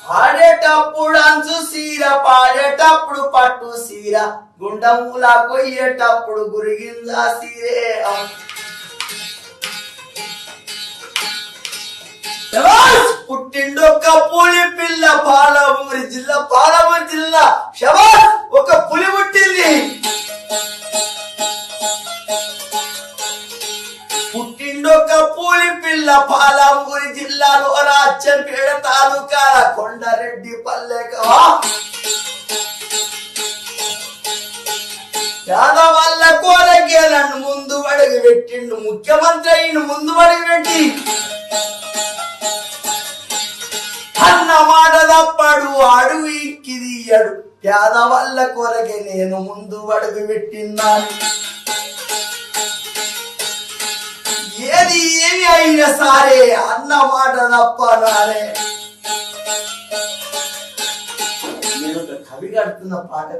ఆడేటప్పుడు అంచు సీర పాడేటప్పుడు పట్టు సీర గుండములా కొయ్యేటప్పుడు గురిగింజా సీరే పుట్టిండొక్క పులి పిల్ల పాలమూరి జిల్లా శబాష్ ఒక పులి పుట్టింది. పుట్టిండొక్క పులి పిల్ల పాలమూరి జిల్లాలో రాచంపేట తాలూకాల కొండారెడ్డి పల్లెక యాదవల్ల కోరగేలను ముందు అడుగు పెట్టిండు ముఖ్యమంత్రి అయిన ముందు అడుగు పెట్టి అన్న మాట తప్పడు అడుగు ఇక్కిదియ్యడు పేదవల్ల కొరగే నేను ముందు అడుగు పెట్టిన్నాను. ఏది ఏమి అయినా సరే అన్న మాట తప్పనాలే. నేను ఒక కవి కడుతున్న పాట